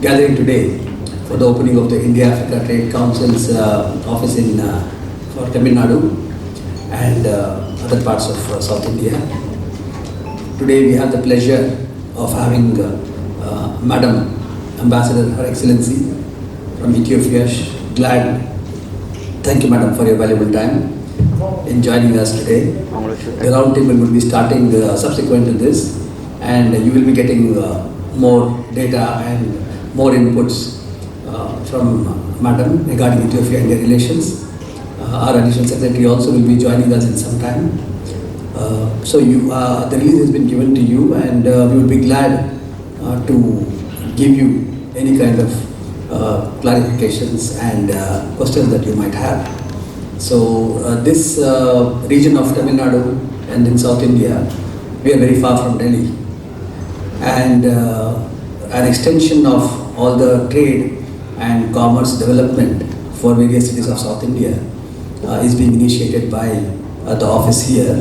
gathering today for the opening of the India Africa Trade Council's office in for Tamil Nadu and other parts of South India. Today we have the pleasure of having Madam Ambassador Her Excellency from Ethiopia. Thank you, Madam, for your valuable time in joining us today. The roundtable will be starting subsequent to this, and you will be getting more data and more inputs from Madam regarding Ethiopia-India relations. Our Additional Secretary also will be joining us in some time. So the release has been given to you, and we will be glad to give you any kind of clarifications and questions that you might have. So this region of Tamil Nadu and in South India, we are very far from Delhi, and an extension of all the trade and commerce development for various cities of South India is being initiated by the office here,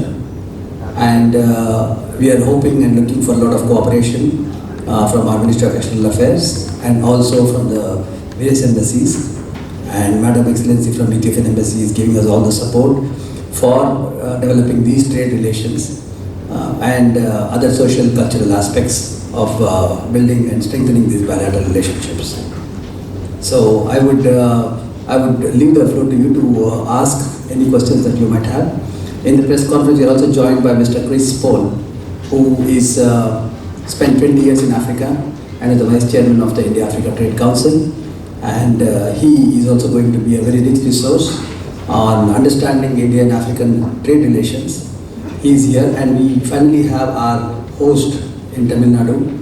and we are hoping and looking for a lot of cooperation from our Ministry of External Affairs and also from the various embassies. And Madam Excellency from Ethiopian Embassy is giving us all the support for developing these trade relations and other social cultural aspects of building and strengthening these bilateral relationships. So I would leave the floor to you to ask any questions that you might have. In the press conference, we are also joined by Mr. Chris Paul, who is spent 20 years in Africa and is the Vice Chairman of the India Africa Trade Council. And he is also going to be a very rich resource on understanding Indian and African trade relations. He is here, and we finally have our host in Tamil Nadu,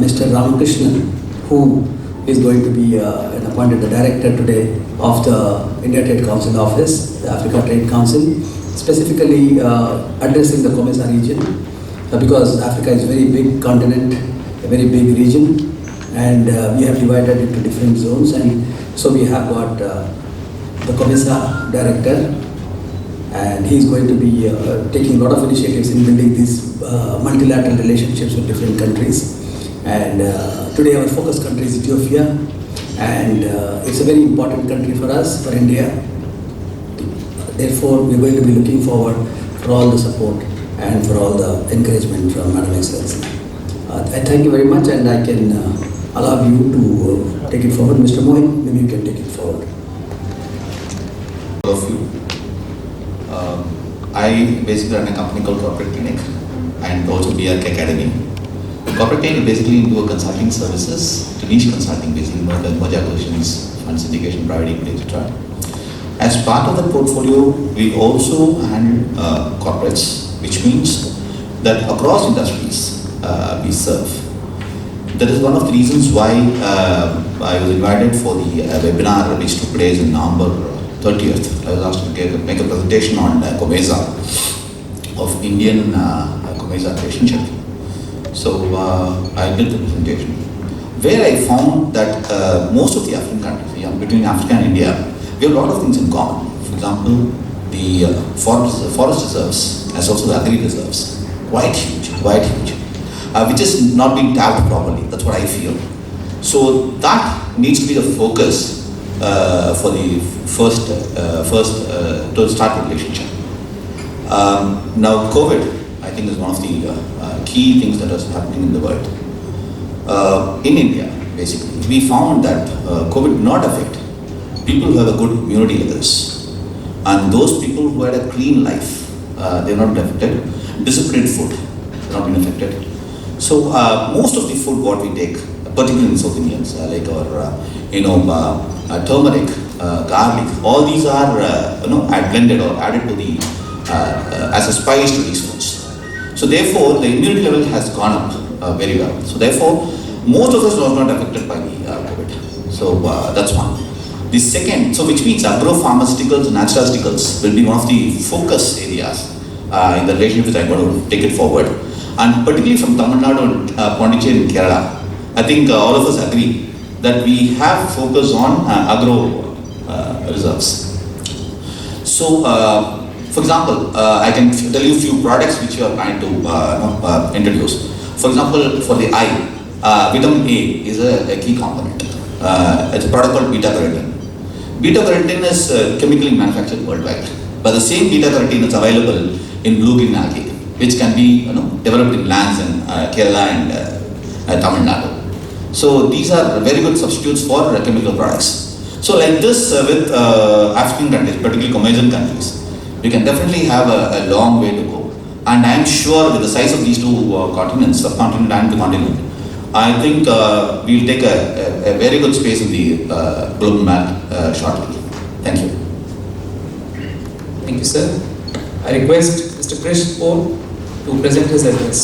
Mr. Ramakrishnan, who is going to be appointed the director today of the India Trade Council office, the Africa Trade Council, specifically addressing the COMESA region, because Africa is a very big continent, a very big region, and we have divided into different zones, and so we have got the COMESA director, and he is going to be taking a lot of initiatives in building these multilateral relationships with different countries. And today our focus country is Ethiopia, and it's a very important country for us, for India. Therefore, we are going to be looking forward for all the support and for all the encouragement from Madam Excellency. I thank you very much, and I can allow you to take it forward. Mr. Mohin, maybe you can take it forward. All of you. I basically run a company called Corporate Clinic and also BRK Academy. Corporate Clinic basically do consulting services, to niche consulting, basically merger acquisitions, fund syndication, private equity, etc. As part of the portfolio, we also handle corporates, which means that across industries we serve. That is one of the reasons why I was invited for the webinar which took place in November 30th. I was asked to make a presentation on COMESA of Indian COMESA relationship. So I did the presentation, where I found that most of the African countries, between Africa and India, we have a lot of things in common. For example, the forest reserves, as also the agri reserves, quite huge, which is not being tapped properly. That's what I feel. So that needs to be the focus for the first to start the relationship. Now, COVID, I think, is one of the key things that is happening in the world. In India, basically, we found that COVID did not affect people who have a good immunity levels, and those people who had a clean life, they are not affected. Disciplined food, they are not been affected. So most of the food what we take, particularly in South Indians, like our turmeric, garlic, all these are blended or added to the as a spice to these foods. So therefore, the immunity level has gone up very well. So therefore, most of us was not affected by the COVID. So that's one. The second, so which means agro-pharmaceuticals and nutraceuticals will be one of the focus areas in the relationship which I'm going to take it forward. And particularly from Tamil Nadu and Pondicherry and Kerala, I think all of us agree that we have focus on agro reserves. So, for example, I can tell you a few products which you are trying to introduce. For example, for the eye, vitamin A is a key component. It's a product called beta-carotene. Beta-carotene is chemically manufactured worldwide, but the same beta-carotene is available in blue green algae, which can be developed in lands in Kerala and Tamil Nadu. So these are very good substitutes for chemical products. So like this with African countries, particularly Comasian countries, we can definitely have a long way to go. And I am sure with the size of these two continents, subcontinent and the continent, I think we'll take a very good space in the global map shortly. Thank you. Thank you, sir. I request Mr. Krish Paul to present his address.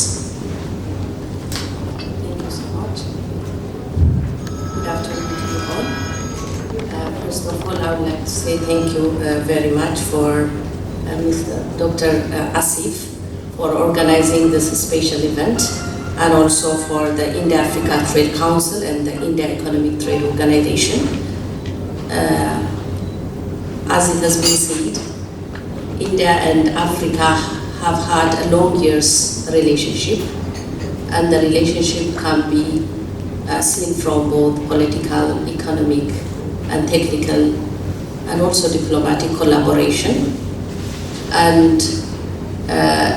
Thank you so much. Good afternoon to you all. First of all, I would like to say thank you very much for Mr. Dr. Asif for organizing this special event, and also for the India-Africa Trade Council and the India Economic Trade Organization. As it has been said, India and Africa have had a long years relationship, and the relationship can be seen from both political, economic, and technical, and also diplomatic collaboration. And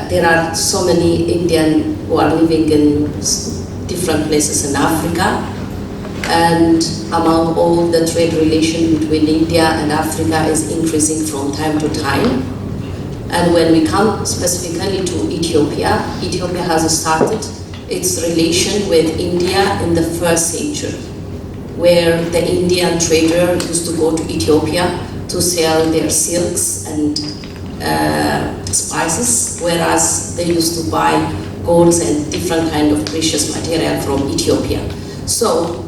there are so many Indian who are living in different places in Africa, and among all the trade relation between India and Africa is increasing from time to time. And when we come specifically to Ethiopia, Ethiopia has started its relation with India in the 1st century, where the Indian trader used to go to Ethiopia to sell their silks and spices, whereas they used to buy golds and different kind of precious material from Ethiopia. So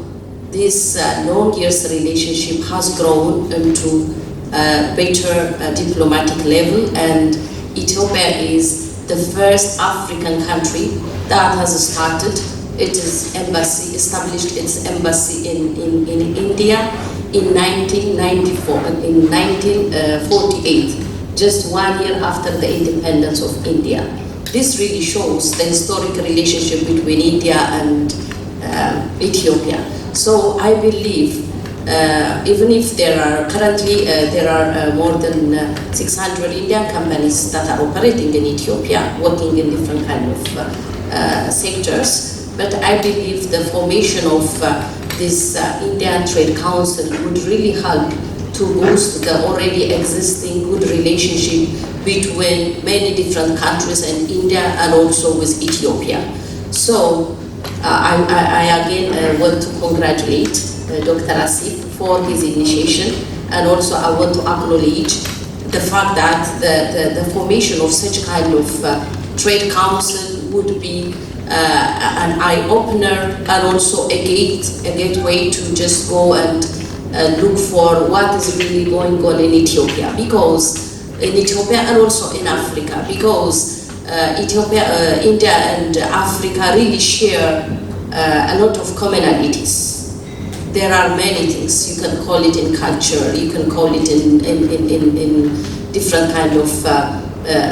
this long years relationship has grown into a better diplomatic level, and Ethiopia is the first African country that has started established its embassy in India in 1994, in 1948. Just 1 year after the independence of India. This really shows the historic relationship between India and Ethiopia. So I believe, even if there are currently more than 600 Indian companies that are operating in Ethiopia, working in different kind of sectors, but I believe the formation of this Indian Trade Council would really help to boost the already existing good relationship between many different countries and India and also with Ethiopia. So I again want to congratulate Dr. Asif for his initiation, and also I want to acknowledge the fact that the formation of such kind of trade council would be an eye-opener and also a gateway to just go and look for what is really going on in Ethiopia, and also in Africa, because Ethiopia, India and Africa really share a lot of commonalities. There are many things. You can call it in culture, you can call it in different kind of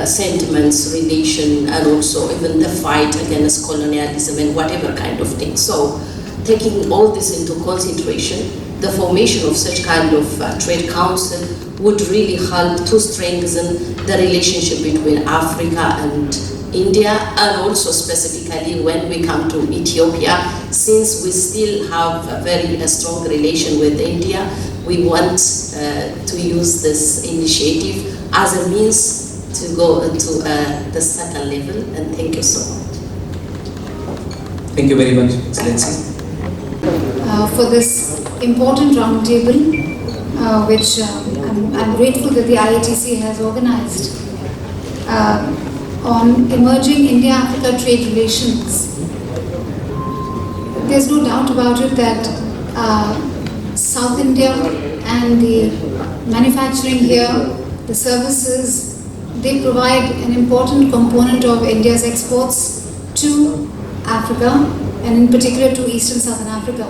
sentiments, relation, and also even the fight against colonialism and whatever kind of thing. So taking all this into consideration, the formation of such kind of trade council would really help to strengthen the relationship between Africa and India, and also specifically when we come to Ethiopia, since we still have a very strong relation with India, we want to use this initiative as a means to go into the second level, and thank you so much. Thank you very much, Excellency. For this important roundtable, which I'm grateful that the IATC has organized on emerging India-Africa trade relations. There's no doubt about it that South India and the manufacturing here, the services, they provide an important component of India's exports to Africa, and in particular to Eastern Southern Africa.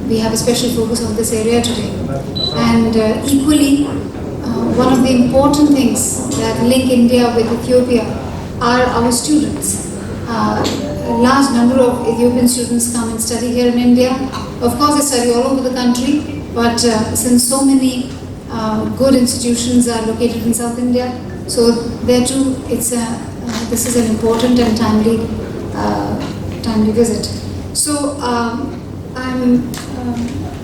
We have a special focus on this area today. And equally, one of the important things that link India with Ethiopia are our students. a large number of Ethiopian students come and study here in India. Of course, they study all over the country, but since so many good institutions are located in South India, so there too, this is an important and timely visit. So I'm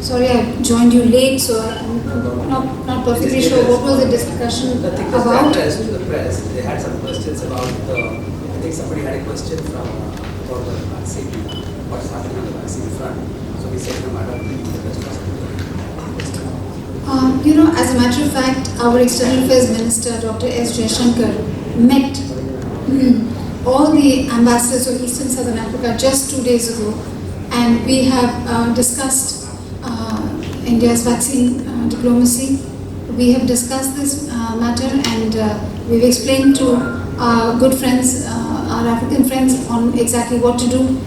sorry I joined you late, so I'm not perfectly sure what was the discussion about. The press, they had some questions about I think somebody had a question from about the vaccine, what's happening on the vaccine front. So we said no matter the best possible. As a matter of fact, our External Affairs Minister, Dr. S. Jaishankar, met all the ambassadors of Eastern Southern Africa just 2 days ago, and we have discussed India's vaccine diplomacy. We have discussed this matter, and we've explained to our good friends, our African friends, on exactly what to do.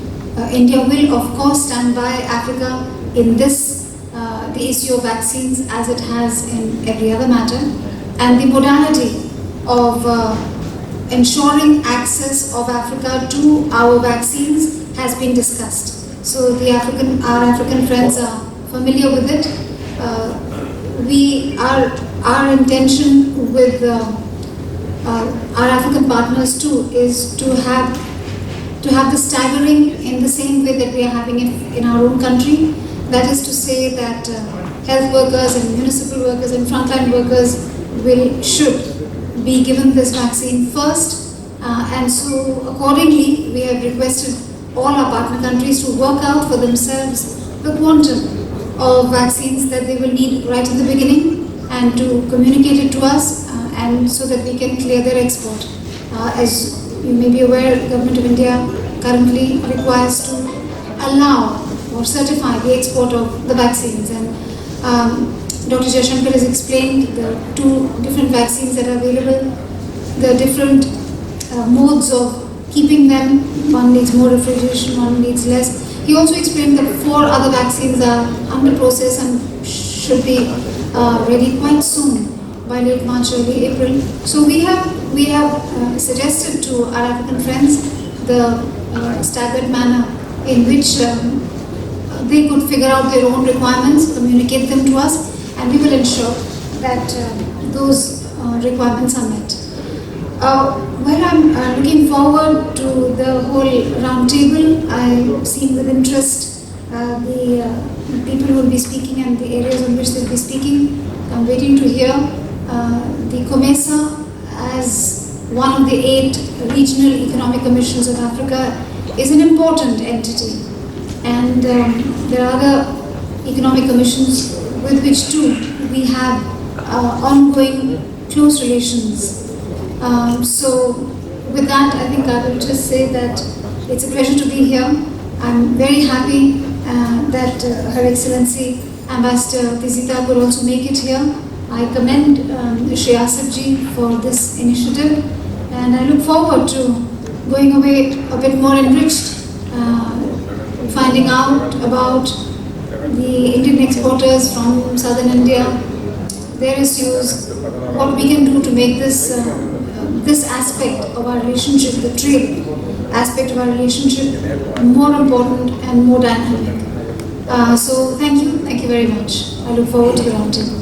India will, of course, stand by Africa in this, the issue of vaccines, as it has in every other matter, and the modality of ensuring access of Africa to our vaccines has been discussed. So our African friends are familiar with it. Our intention with our African partners too is to have the staggering in the same way that we are having it in our own country. That is to say that health workers and municipal workers and frontline workers should be given this vaccine first, and so accordingly we have requested all our partner countries to work out for themselves the quantum of vaccines that they will need right in the beginning, and to communicate it to us, and so that we can clear their export. As you may be aware, the Government of India currently requires to allow or certify the export of the vaccines, and Dr. Jaishankar has explained the two different vaccines that are available, the different modes of keeping them. One needs more refrigeration, one needs less. He also explained that 4 other vaccines are under process and should be ready quite soon, by late March, early April. So we have suggested to our African friends the staggered manner in which they could figure out their own requirements, communicate them to us, and we will ensure that those requirements are met. I'm looking forward to the whole round table. I've seen with interest the people who will be speaking and the areas on which they will be speaking. I'm waiting to hear. The COMESA, as one of the 8 regional economic commissions of Africa, is an important entity, and there are other economic commissions with which too we have ongoing close relations. So with that, I think I will just say that it's a pleasure to be here. I'm very happy that Her Excellency Ambassador Tizita could also make it here. I commend Shri Asif ji for this initiative, and I look forward to going away a bit more enriched, finding out about the Indian exporters from southern India, their issues, what we can do to make this aspect of our relationship, the trade aspect of our relationship, more important and more dynamic. So thank you very much. I look forward to the roundtable.